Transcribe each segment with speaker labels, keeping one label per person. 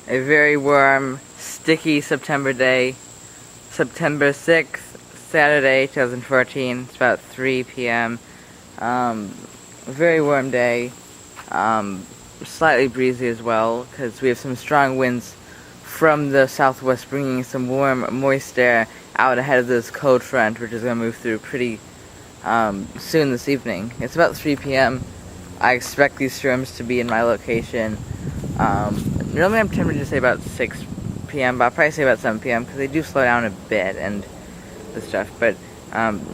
Speaker 1: A very warm, sticky September day. September 6th, Saturday, 2014. It's about 3 p.m. A very warm day. Slightly breezy as well, because we have some strong winds from the southwest bringing some warm, moist air out ahead of this cold front, which is going to move through pretty soon this evening. It's about 3 p.m. I expect these storms to be in my location. Normally I'm tempted to say about 6 p.m., but I'll probably say about 7 p.m. because they do slow down a bit and the stuff. But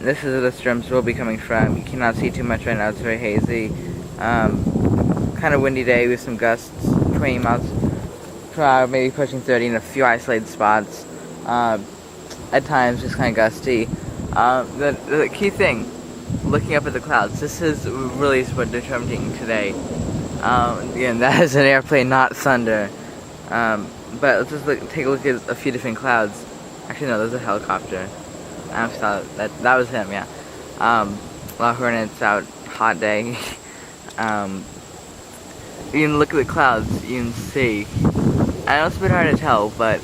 Speaker 1: this is where the storms will be coming from. You cannot see too much right now. It's very hazy. Kind of windy day with some gusts, 20 miles per hour, maybe pushing 30 in a few isolated spots. At times, just kind of gusty. The key thing, looking up at the clouds, this is really what determining today. Again, that is an airplane, not thunder. But let's just take a look at a few different clouds. Actually, no, there's a helicopter. I just thought that was him, yeah. A lot of hornets out, hot day. You can look at the clouds, you can see. I know it's a bit hard to tell, but,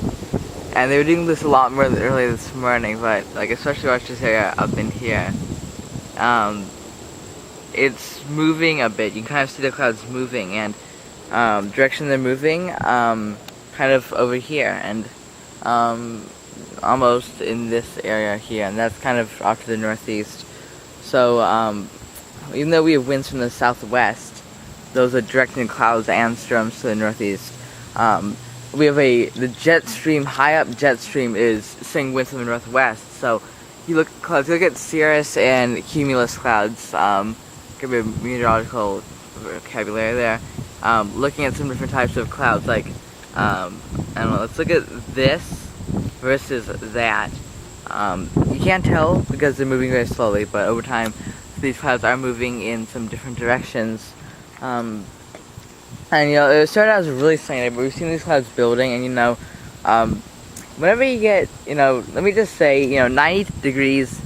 Speaker 1: and they were doing this a lot more earlier this morning, but, like, especially watch this area up in here. It's moving a bit. You can kind of see the clouds moving, and direction they're moving, kind of over here, and almost in this area here, and that's kind of off to the northeast. So, even though we have winds from the southwest, those are directing clouds and storms to the northeast. We have the jet stream, high up jet stream is seeing winds from the northwest. So you look at clouds, you look at cirrus and cumulus clouds, give me a meteorological vocabulary there. Looking at some different types of clouds, like, I don't know, let's look at this versus that. You can't tell because they're moving very slowly, but over time these clouds are moving in some different directions. And you know, it started out as really sunny, but we've seen these clouds building, and you know, whenever you get, you know, let me just say, you know, 90 degrees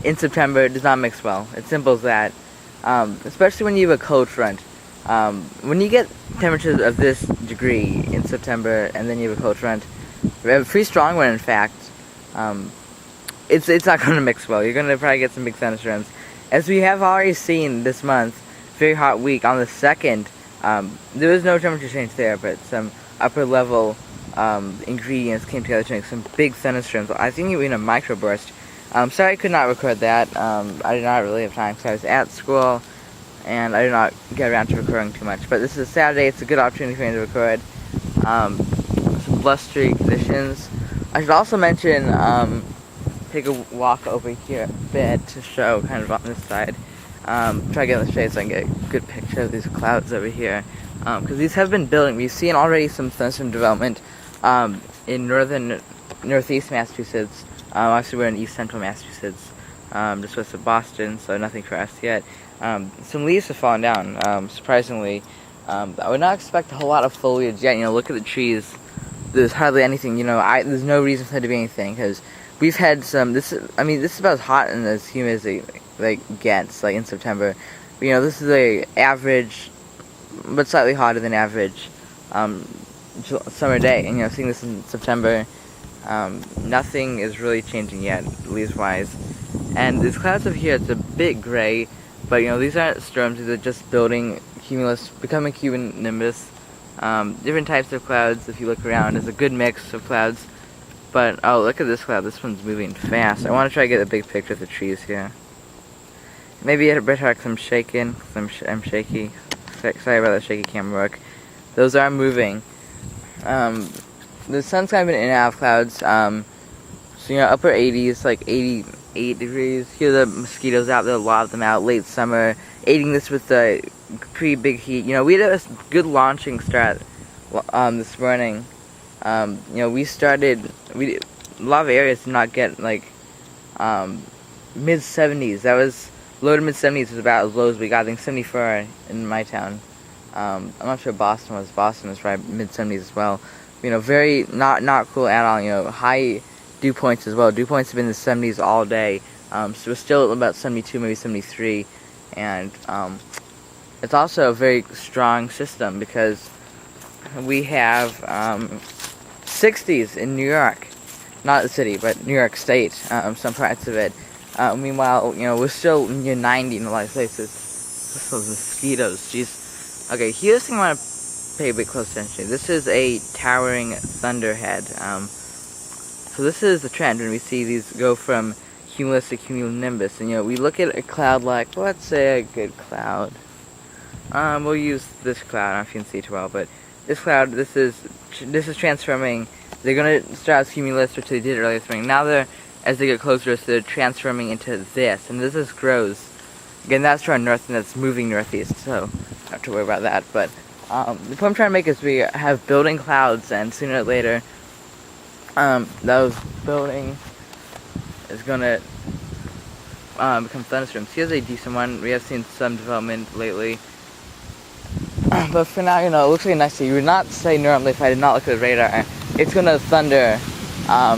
Speaker 1: in September does not mix well. It's simple as that. Especially when you have a cold front. When you get temperatures of this degree in September, and then you have a cold front, we have a pretty strong one, in fact, it's not going to mix well. You're going to probably get some big thunderstorms. As we have already seen this month, very hot week on the 2nd, there was no temperature change there, but some upper level ingredients came together to make some big thunderstorms. I think even a microburst. Sorry I could not record that. I did not really have time because I was at school and I did not get around to recording too much. But this is a Saturday, it's a good opportunity for me to record. Some blustery conditions. I should also mention, take a walk over here a bit to show kind of on this side. Try to get in the shade so I can get a good picture of these clouds over here. Because these have been building. We've seen already some thunderstorm development in northeast Massachusetts. Actually, we're in east central Massachusetts, just west of Boston, so nothing for us yet. Some leaves have fallen down, surprisingly. I would not expect a whole lot of foliage yet. You know, look at the trees. There's hardly anything. You know, there's no reason for there to be anything because we've had some. This is about as hot and as humid as it gets, like in September. But, you know, this is a average, but slightly hotter than average summer day. And you know, seeing this in September. Nothing is really changing yet, leaves-wise. And these clouds up here, it's a bit gray, but you know, these aren't storms, these are just building cumulus, becoming cumulonimbus. Different types of clouds, if you look around, there's a good mix of clouds. But, oh, look at this cloud, this one's moving fast. I want to try to get a big picture of the trees here. Maybe a bit hard because I'm shaking, because I'm shaky. Sorry about that shaky camera work. Those are moving. The sun's kind of been in and out of clouds, so you know, upper 80s, like 88 degrees. Here are the mosquitoes out there, a lot of them out, late summer, aiding this with the pretty big heat. You know, we had a good launching start this morning. You know, a lot of areas did not get, like, mid-70s. That was, low to mid-70s was about as low as we got. I think 74 in my town. I'm not sure Boston was. Boston was probably mid-70s as well. You know, very not cool at all. You know, high dew points as well. Dew points have been in the 70s all day. So we're still about 72, maybe 73, and it's also a very strong system because we have 60s in New York. Not the city, but New York State, some parts of it. Meanwhile, we're still near 90 in a lot of places. Those mosquitoes, jeez. Okay, here's something I want to pay a bit close attention to. This is a towering thunderhead. So this is the trend when we see these go from cumulus to cumulonimbus. And, we look at a cloud like, let's say a good cloud. We'll use this cloud, I don't know if you can see it too well, but this cloud, this is transforming. They're going to start as cumulus, which they did earlier this spring. Now as they get closer, so they're transforming into this, and this just grows. Again, that's to our north, and that's moving northeast, so don't have to worry about that. But the point I'm trying to make is we have building clouds, and sooner or later, those building is going to become thunderstorms. Here's a decent one. We have seen some development lately. But for now, it looks like a nice day. You would not say normally if I did not look at the radar, it's going to thunder, I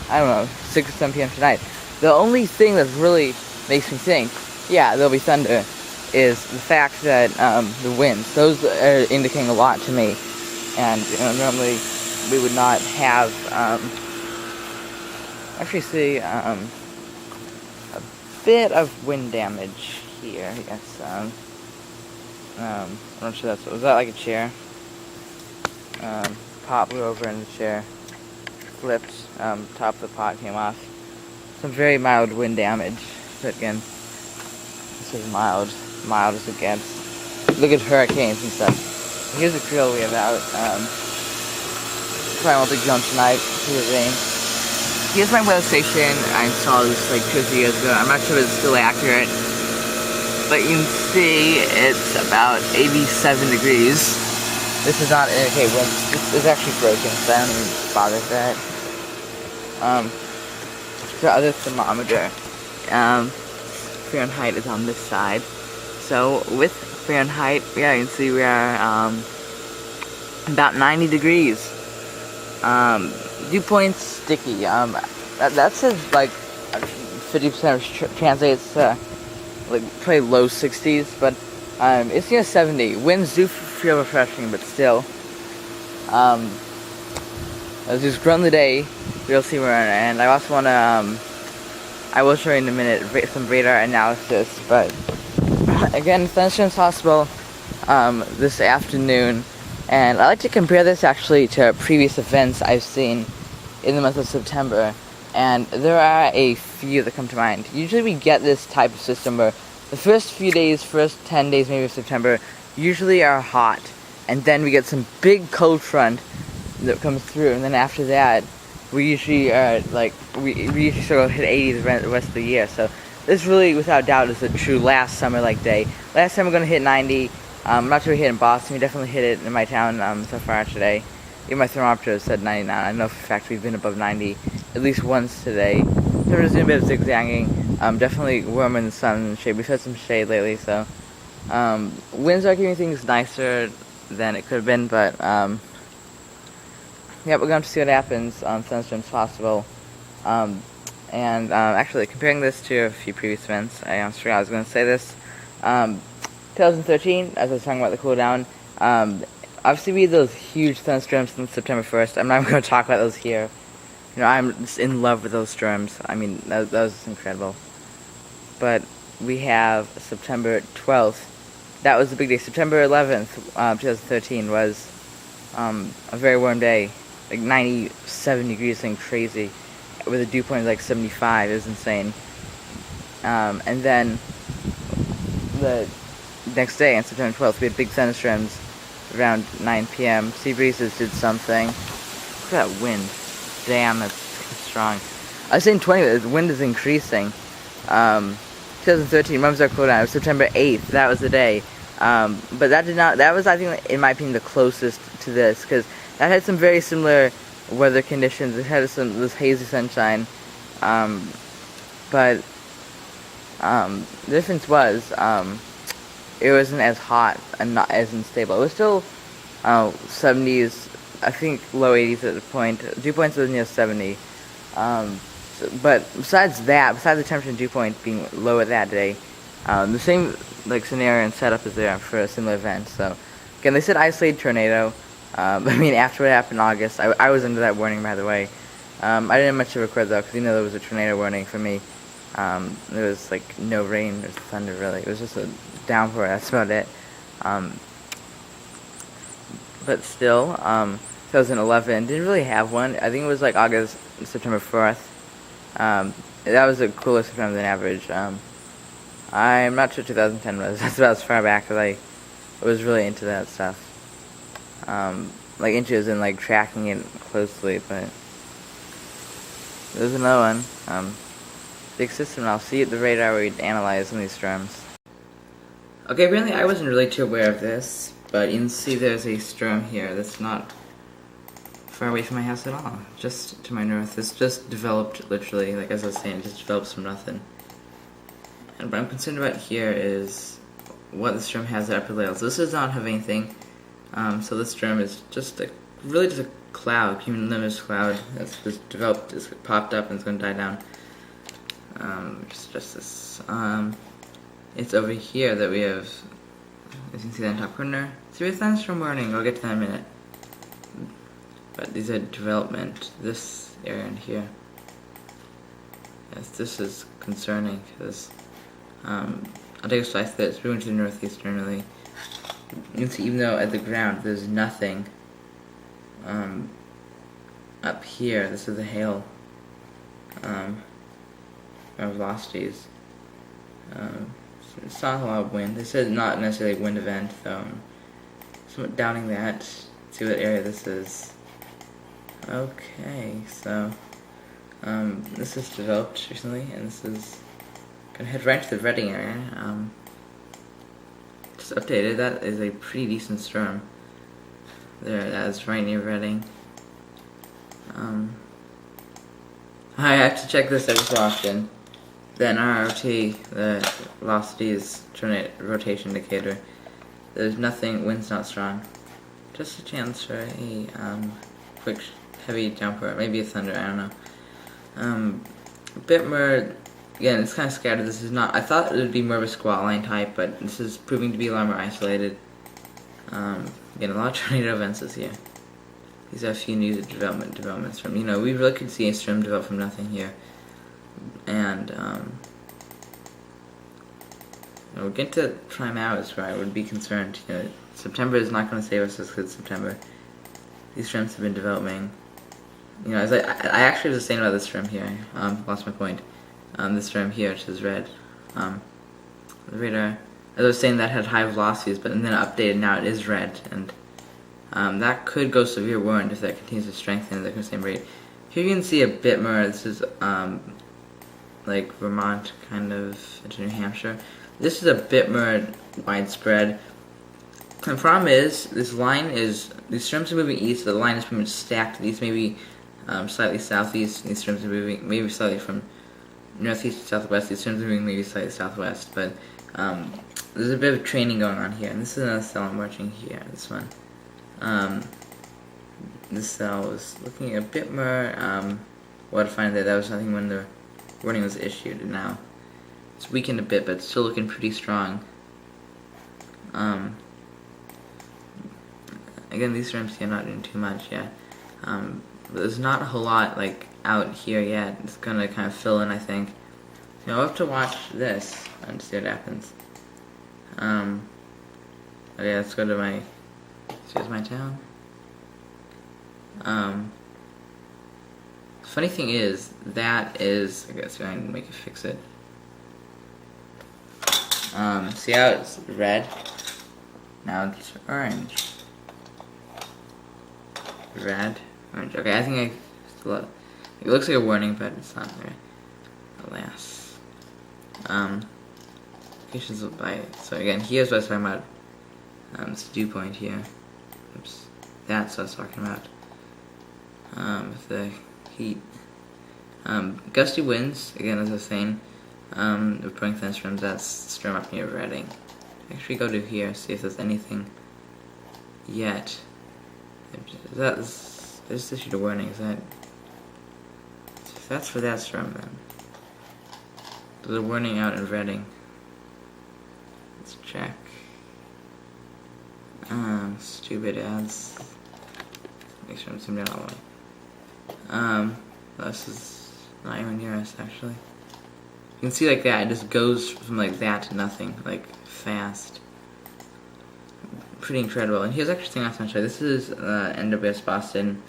Speaker 1: don't know, 6 or 7 p.m. tonight. The only thing that really makes me think, yeah, there'll be thunder, is the fact that the winds, those are indicating a lot to me. And normally we would not have, actually see a bit of wind damage here, I guess. I'm not sure was that like a chair? Pot blew over in the chair, flipped, top of the pot came off. Some very mild wind damage, but again, this is mild as it gets. Look at hurricanes and stuff. Here's a drill we have out. Probably won't be going tonight due to rain. Here's my weather station. I installed this like 2 or 3 years ago. I'm not sure if it's still accurate, but you can see it's about 87 degrees. This is not indicate wind. It's actually broken, so I don't even bother with that. The other thermometer, Fahrenheit is on this side. So with Fahrenheit, yeah, you can see we are about 90 degrees. Dew point's sticky. That says like 50% translates to like probably low 60s, but it's near 70. Winds do feel refreshing, but still. As we just run the day, we'll see where we're at. And I also want to, I will show you in a minute some radar analysis, but again, thunderstorms possible this afternoon. And I like to compare this actually to previous events I've seen in the month of September. And there are a few that come to mind. Usually we get this type of system where the first few days, first 10 days maybe of September, usually are hot. And then we get some big cold front that comes through. And then after that, we usually are we usually sort of hit 80 the rest of the year. So this really, without doubt, is a true last summer-like day. Last time we're going to hit 90. I'm not sure we hit it in Boston. We definitely hit it in my town so far today. Even my thermometer said 99. I know for a fact we've been above 90 at least once today. Temperature's doing a bit of zigzagging. Definitely warmer in the sun and shade. We've had some shade lately, so winds are keeping things nicer than it could have been, but yeah, we're going to see what happens. Thunderstorms possible. Actually, comparing this to a few previous events, I forgot I was going to say this. 2013, as I was talking about the cool down, obviously we had those huge thunderstorms on September 1st. I'm not even going to talk about those here. I'm just in love with those storms. I mean, that was incredible. But we have September 12th. That was the big day. September 11th, 2013 was a very warm day. Like 97 degrees, something crazy. With a dew point of like 75. It was insane. And then the next day, on September 12th, we had big thunderstorms around 9 p.m. Sea breezes did something. Look at that wind. Damn, that's strong. I was saying 20, the wind is increasing. 2013, when was our cool down? It was September 8th, that was the day. But that was, I think, in my opinion, the closest to this, because that had some very similar weather conditions. It had this hazy sunshine. But the difference was, it wasn't as hot and not as unstable. It was still 70s, I think low 80s at the point. Dew points was near 70. But besides the temperature and dew point being low at that day, the same scenario and setup is there for a similar event. So Again, they said isolated tornado. I mean, after what happened in August, I was under that warning, by the way. I didn't have much to record, though, because there was a tornado warning for me. There was, like, no rain or thunder, really. It was just a downpour, that's about it. But still, 2011, didn't really have one. I think it was, like, September 4th. That was a cooler September than average. I'm not sure 2010 was. That's about as far back as I was really into that stuff. Like, inches and, like, tracking it closely, but there's another one. Big system, I'll see at the radar where we'd analyze some of these storms. Okay, apparently I wasn't really too aware of this, but you can see there's a storm here that's not far away from my house at all. Just to my north. This just developed, literally, like as I was saying, it just develops from nothing. And what I'm concerned about here is what the storm has at upper levels. This does not have anything. So this storm is just really just a cloud, cumulonimbus cloud that's just developed, just popped up and it's going to die down. Just this. It's over here that we have, as you can see that in the top corner, severe thunderstorm warning. I'll get to that in a minute. But these are development, this area in here. Yes, this is concerning because I'll take a slice of this. We're going to the northeasterly. You can see even though at the ground there's nothing up here, this is the hail velocities. It's not a lot of wind. They said not necessarily a wind event, though. Somewhat doubting that. Let's see what area this is. Okay, so this is developed recently, and this is gonna head right to the Reading area. Just updated. That is a pretty decent storm. There, that is right near Reading. I have to check this every so often. Then RRT, the velocity is rotation indicator. There's nothing, wind's not strong. Just a chance for a quick heavy downpour, maybe a thunder, I don't know. A bit more, again, it's kind of scattered. This is not, I thought it would be more of a squall line type, but this is proving to be a lot more isolated. Again, a lot of tornado events this year. These are a few new developments from, we really could see a storm develop from nothing here. And, we're getting to prime hours where I would be concerned. September is not going to save us just because it's September. These storms have been developing. As I actually was saying about this storm here. Lost my point. This storm here, which is red. The radar, as I was saying, that had high velocities, but then updated. Now it is red, and that could go severe warned if that continues to strengthen at the same rate. Here you can see a bit more. This is like Vermont, kind of, into New Hampshire. This is a bit more widespread. The problem is, these storms are moving east, so the line is pretty much stacked. These may be slightly southeast, these storms are moving maybe slightly from northeast to southwest. These storms are moving maybe slightly southwest, but there's a bit of training going on here. And this is another cell I'm watching here, this one. This cell was looking a bit more, what I find that was something when the warning was issued, and now it's weakened a bit, but it's still looking pretty strong. Again, these storms here are not doing too much yet. There's not a whole lot out here yet. It's gonna kind of fill in, I think. I'll have to watch this and see what happens. Okay, let's go to here's my town. Funny thing is, I guess I'm gonna make it fix it. See how it's red? Now it's orange. Red, orange. Okay, I think it looks like a warning, but it's not there. Alas. Locations by, so again, here's what I was talking about. It's a dew point here. Oops. That's what I was talking about. With the heat. Gusty winds, again, as I was saying, reporting thunderstorms, that's storm up near Reading. Actually go to here, see if there's anything yet. There's issued a warning, that's for that storm then. There's a warning out in Reading. Let's check. stupid ads. Make sure I'm zooming in all the way. This is not even near us, actually. You can see like that, it just goes from like that to nothing, like fast. Pretty incredible. And here's actually something else I'm going to show you. This is NWS Boston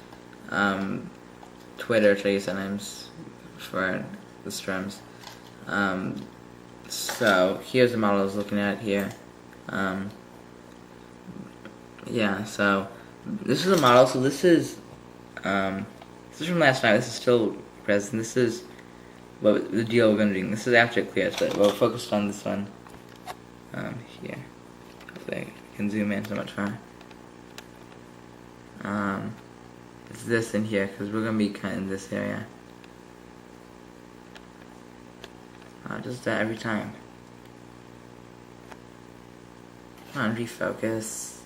Speaker 1: Twitter, which I use sometimes for the storms. So here's the model I was looking at here. Yeah, so this is a model. So this is from last night. This is still present. This is what the deal we're going to do. This is after it clears, but we're focused on this one here. Hopefully I can zoom in so much more. It's this in here because we're going to be kind of in this area. Just that every time. Come on, refocus.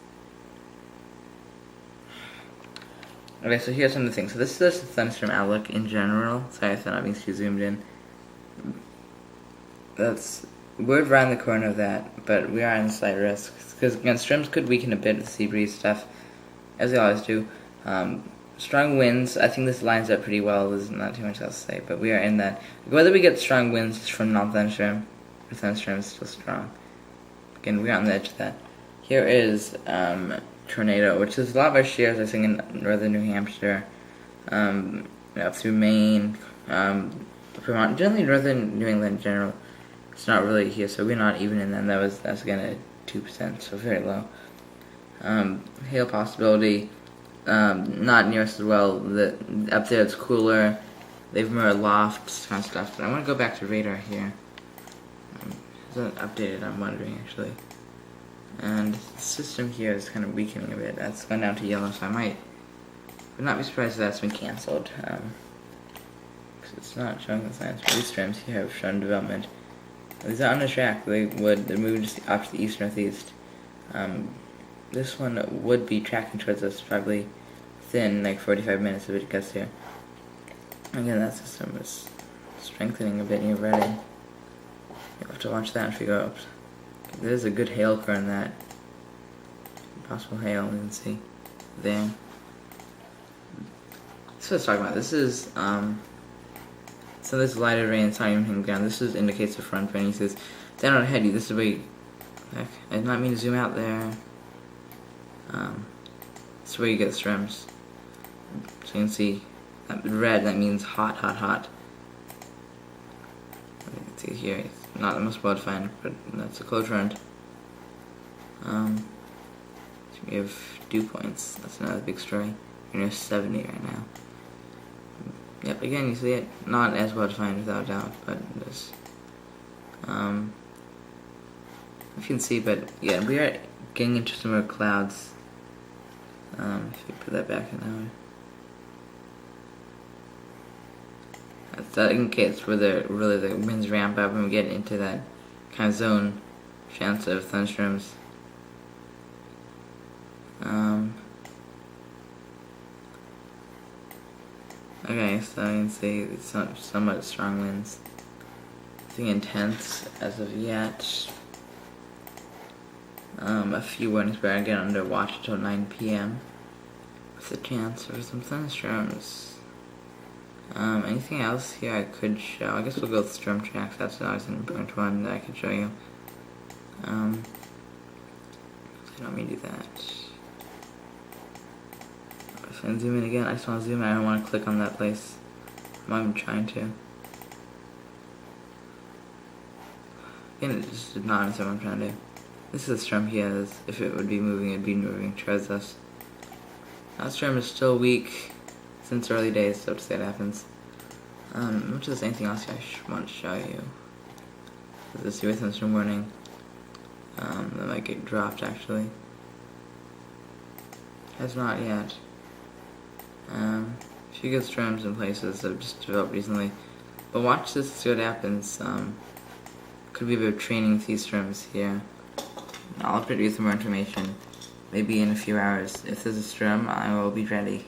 Speaker 1: Okay, so here's some of the things. So this is just the thunderstorm outlook in general. Sorry if I'm not being too zoomed in. We're around the corner of that, but we are in slight risk. Because again, storms could weaken a bit with the sea breeze stuff, as they always do. Strong winds, I think this lines up pretty well. There's not too much else to say, but we are in that. Whether we get strong winds from non-thunderstorm, or thunderstorm is still strong. Again, we're on the edge of that. Here is tornado, which is a lot of our shares, I think, in northern New Hampshire, up through Maine, Vermont, generally northern New England in general. It's not really here, so we're not even in them. That's again at 2%, so very low. Hail possibility. Not near us as well. Up there it's cooler. They've more lofts kind of stuff. But I want to go back to radar here. Is that updated? I'm wondering actually. And the system here is kind of weakening a bit. That's gone down to yellow, so would not be surprised if that's been cancelled. Because it's not showing the signs. These streams here have shown development. These are on the track. They're moving just off to the east northeast. This one would be tracking towards us probably within like 45 minutes if it gets here. Again, that system is strengthening a bit near Reading. You'll have to watch that if you go up. There's a good hail current in that. Possible hail, you can see there. This is what I was talking about. This is, so this lighter rain, it's not even hitting the ground. This indicates the front rain. He says, down on ahead, this is where you, I did not mean to zoom out there. This is where you get storms. So you can see that red, that means hot, hot, hot. You can see here, it's not the most well defined, but that's a close front. So we have dew points. That's another big story. We're near 70 right now. Yep, again, you see it. Not as well defined without doubt, but it is. You can see, but yeah, we are getting into some more clouds. If you put that back in that way. That indicates where the winds ramp up and we get into that kind of zone chance of thunderstorms. Okay, so you can see it's somewhat strong winds. Nothing intense as of yet. A few warnings, but I get under watch until 9 p.m. with a chance for some thunderstorms. Anything else here I could show? I guess we'll go with storm tracks. That's always an important one that I could show you. So let me do that. If I zoom in again, I just want to zoom in. I don't want to click on that place. I'm not even trying to. Again, it just did not understand what I'm trying to do. This is a storm here. If it would be moving, it'd be moving towards us. That storm is still weak since early days, so to say it happens. Much as anything else I want to show you. This is the storm warning. That might get dropped actually. Has not yet. A few good storms in places that have just developed recently. But watch this, see what happens. Could be a bit of training with these storms here. I'll update you with some more information. Maybe in a few hours. If there's a storm, I will be ready.